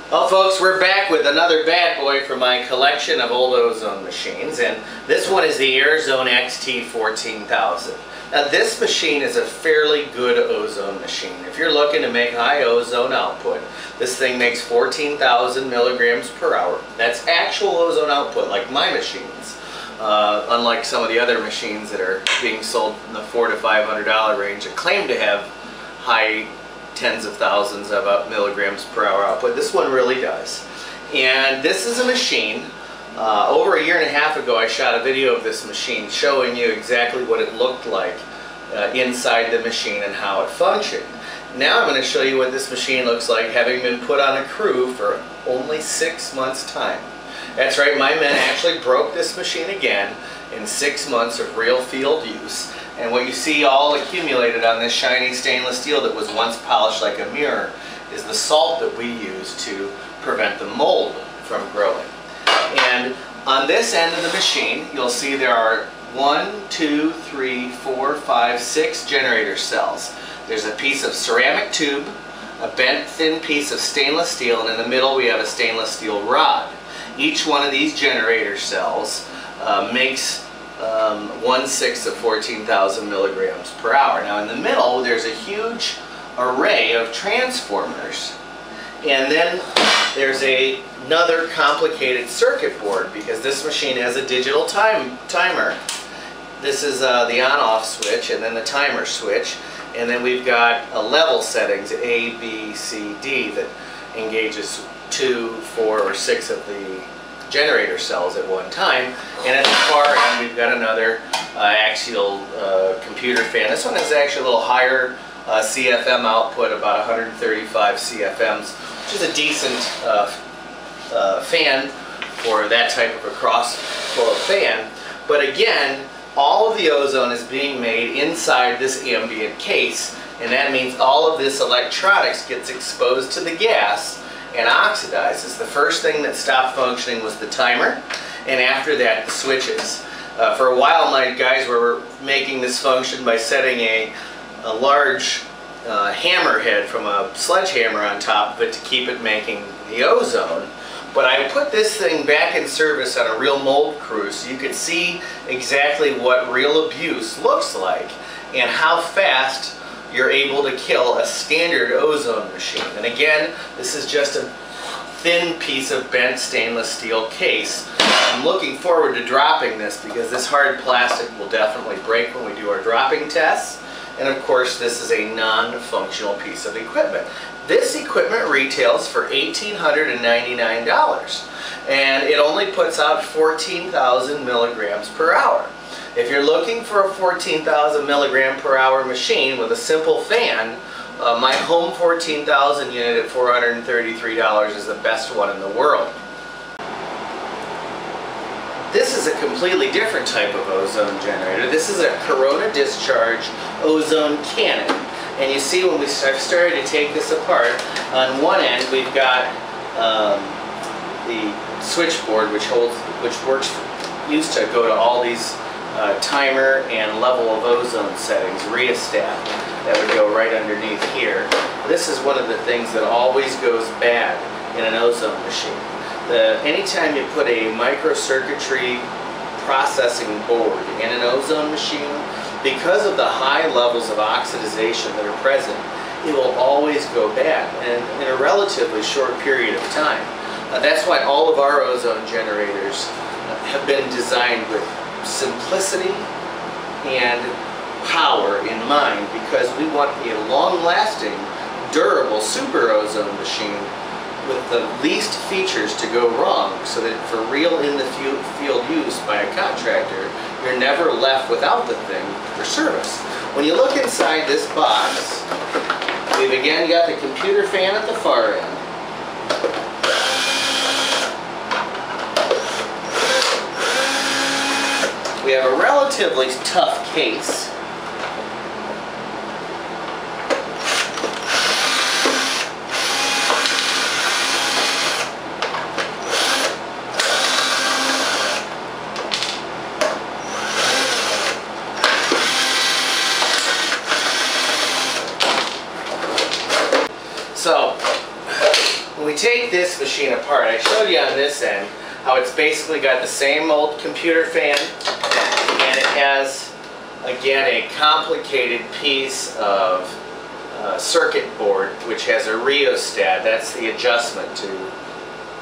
Well folks, we're back with another bad boy from my collection of old Ozone machines, and this one is the Ozone XT14000. Now this machine is a fairly good Ozone machine. If you're looking to make high ozone output, this thing makes 14,000 milligrams per hour. That's actual ozone output, like my machines. Unlike some of the other machines that are being sold in the $400 to $500 range that claim to have high tens of thousands of milligrams per hour output. This one really does. And this is a machine, over a year and a half ago I shot a video of this machine showing you exactly what it looked like inside the machine and how it functioned. Now I'm going to show you what this machine looks like having been put on a crew for only 6 months' time. That's right, my men actually broke this machine again in 6 months of real field use. And what you see all accumulated on this shiny stainless steel that was once polished like a mirror is the salt that we use to prevent the mold from growing. And on this end of the machine, you'll see there are 6 generator cells. There's a piece of ceramic tube, a bent thin piece of stainless steel, and in the middle we have a stainless steel rod. Each one of these generator cells makes 1/6 of 14,000 milligrams per hour. Now in the middle there's a huge array of transformers, and then there's another complicated circuit board because this machine has a digital timer. This is the on-off switch and then the timer switch, and then we've got level settings A, B, C, D that engages 2, 4, or 6 of the generator cells at one time. And at the far end we've got another axial computer fan. This one is actually a little higher CFM output, about 135 CFMs, which is a decent fan for that type of a cross-flow fan. But again, all of the ozone is being made inside this ambient case, and that means all of this electronics gets exposed to the gas and oxidizes. The first thing that stopped functioning was the timer, and after that the switches. For a while my guys were making this function by setting a large hammerhead from a sledgehammer on top of it to keep it making the ozone. But I put this thing back in service on a real mold crew so you could see exactly what real abuse looks like and how fast you're able to kill a standard ozone machine. And again, this is just a thin piece of bent stainless steel case. I'm looking forward to dropping this because this hard plastic will definitely break when we do our dropping tests. And of course, this is a non-functional piece of equipment. This equipment retails for $1,899, and it only puts out 14,000 milligrams per hour. If you're looking for a 14,000 milligram per hour machine with a simple fan, my home 14,000 unit at $433 is the best one in the world. This is a completely different type of ozone generator. This is a Corona Discharge ozone cannon. And you see when I've started to take this apart, on one end we've got the switchboard which used to go to all these timer and level of ozone settings, rheostat, that would go right underneath here. This is one of the things that always goes bad in an ozone machine. Anytime you put a microcircuitry processing board in an ozone machine, because of the high levels of oxidization that are present, it will always go bad and in a relatively short period of time. That's why all of our ozone generators have been designed with simplicity and power in mind, because we want a long-lasting, durable super ozone machine with the least features to go wrong, so that for real in the field use by a contractor, you're never left without the thing for service. When you look inside this box, we've again got the computer fan at the far end. We have a relatively tough case. So, when we take this machine apart, I showed you on this end how it's basically got the same old computer fan, and it has, again, a complicated piece of circuit board which has a rheostat. That's the adjustment to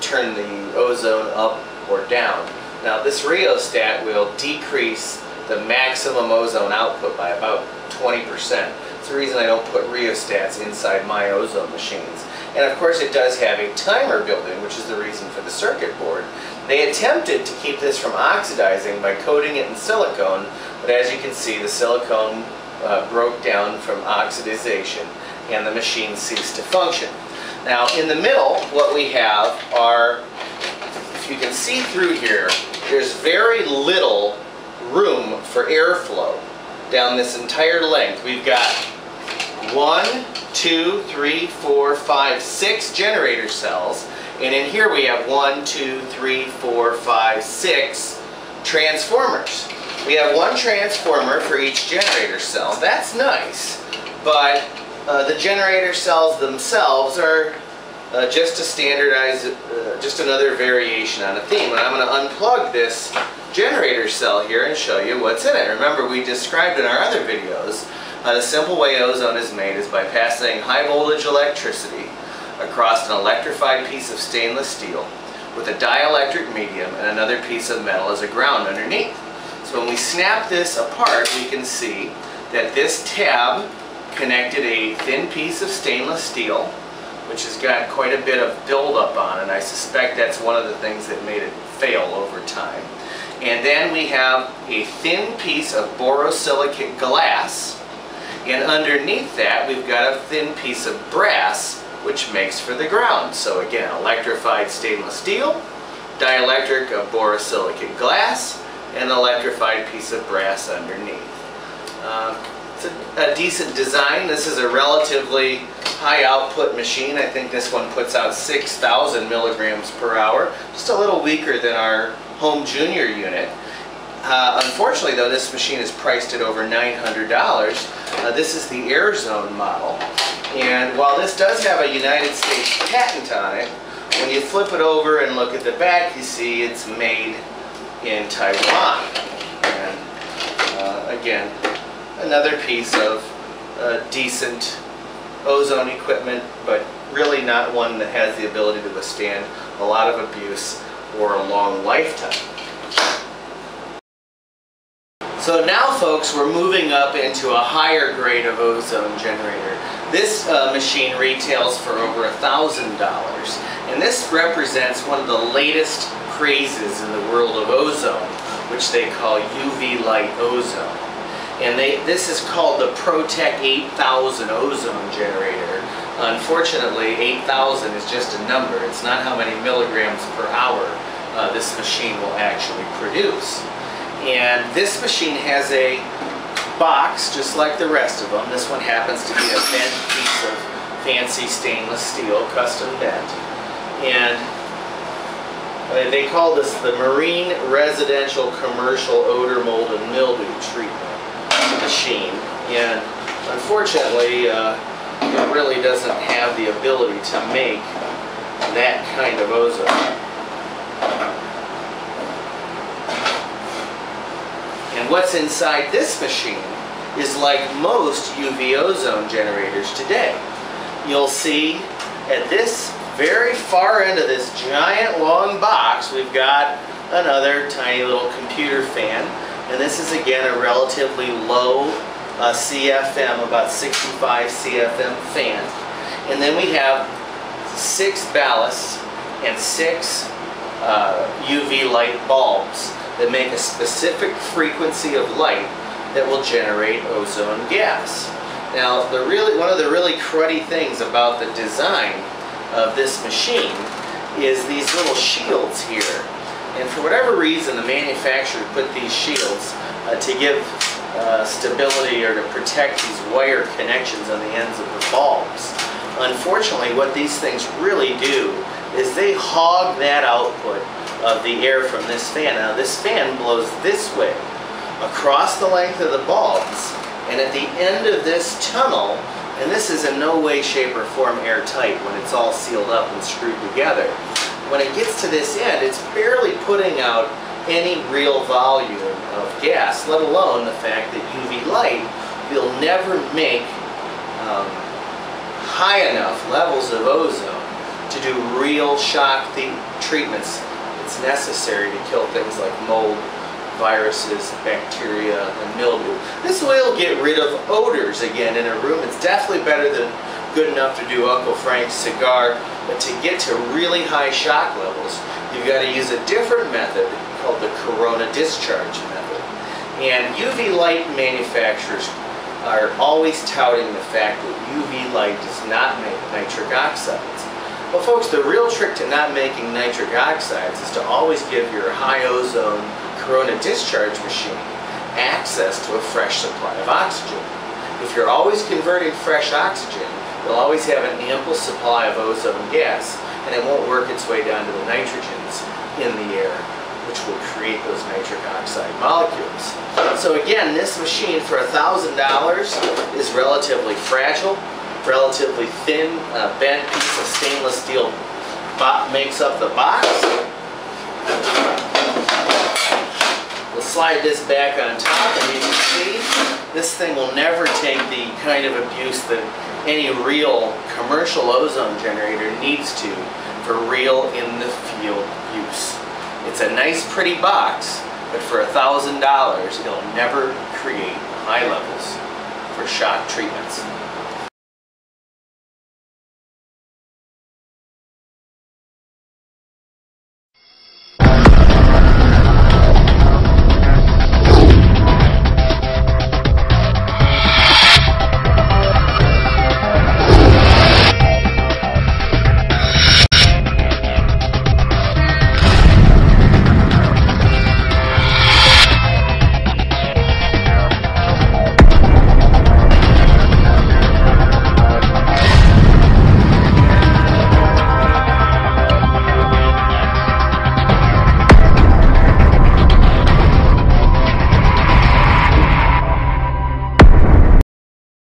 turn the ozone up or down. Now this rheostat will decrease the maximum ozone output by about 20%. It's the reason I don't put rheostats inside my ozone machines. And of course it does have a timer built in, which is the reason for the circuit board. They attempted to keep this from oxidizing by coating it in silicone, but as you can see, the silicone broke down from oxidization and the machine ceased to function. Now in the middle, what we have are, if you can see through here, there's very little room for airflow down this entire length. We've got 1, 2, 3, 4, 5, 6 generator cells, and in here we have 1, 2, 3, 4, 5, 6 transformers. We have one transformer for each generator cell. That's nice, but the generator cells themselves are just to standardize, just another variation on a theme. And I'm going to unplug this generator cell here and show you what's in it. Remember, we described in our other videos the simple way ozone is made is by passing high voltage electricity across an electrified piece of stainless steel with a dielectric medium and another piece of metal as a ground underneath. So when we snap this apart, we can see that this tab connected a thin piece of stainless steel, which has got quite a bit of buildup on it, and I suspect that's one of the things that made it fail over time. And then we have a thin piece of borosilicate glass, and underneath that we've got a thin piece of brass, which makes for the ground. So again, electrified stainless steel, dielectric of borosilicate glass, and an electrified piece of brass underneath. It's a decent design. This is a relatively high output machine. I think this one puts out 6,000 milligrams per hour, just a little weaker than our home junior unit. Unfortunately though, this machine is priced at over $900. This is the Ozone model, and while this does have a United States patent on it, when you flip it over and look at the back, you see it's made in Taiwan. And again, another piece of decent ozone equipment, but really not one that has the ability to withstand a lot of abuse or a long lifetime. So now folks, we're moving up into a higher grade of ozone generator. This machine retails for over $1,000, and this represents one of the latest crazes in the world of ozone, which they call UV light ozone. And this is called the ProTech 8000 ozone generator. Unfortunately, 8,000 is just a number. It's not how many milligrams per hour this machine will actually produce. And this machine has a box just like the rest of them. This one happens to be a bent piece of fancy stainless steel, custom bent. And they call this the Marine Residential Commercial Odor, Mold, and Mildew Treatment machine. And unfortunately, it really doesn't have the ability to make that kind of ozone. And what's inside this machine is like most UV ozone generators today. You'll see at this very far end of this giant long box, we've got another tiny little computer fan, and this is again a relatively low CFM, about 65 CFM fan. And then we have 6 ballasts and 6 UV light bulbs that make a specific frequency of light that will generate ozone gas. Now, one of the really cruddy things about the design of this machine is these little shields here. And for whatever reason, the manufacturer put these shields to give stability or to protect these wire connections on the ends of the bulbs. Unfortunately, what these things really do is they hog that output of the air from this fan. Now this fan blows this way across the length of the bulbs, and at the end of this tunnel And this is in no way, shape, or form airtight when it's all sealed up and screwed together. When it gets to this end, it's barely putting out any real volume of gas, let alone the fact that UV light will never make high enough levels of ozone to do real shock treatments. It's necessary to kill things like mold, viruses, bacteria, and mildew. This will get rid of odors again in a room. It's definitely better than good enough to do Uncle Frank's cigar, but to get to really high shock levels, you've got to use a different method called the corona discharge method. And UV light manufacturers are always touting the fact that UV light does not make nitric oxides. Well, folks, the real trick to not making nitric oxides is to always give your high ozone corona discharge machine access to a fresh supply of oxygen. If you're always converting fresh oxygen, you'll always have an ample supply of ozone gas, and it won't work its way down to the nitrogens in the air, which will create those nitric oxide molecules. So again, this machine for $1,000 is relatively fragile, relatively thin, bent piece of stainless steel makes up the box. We'll slide this back on top, and you can see this thing will never take the kind of abuse that any real commercial ozone generator needs to for real in the field use. It's a nice pretty box, but for $1,000 it'll never create high levels for shock treatments.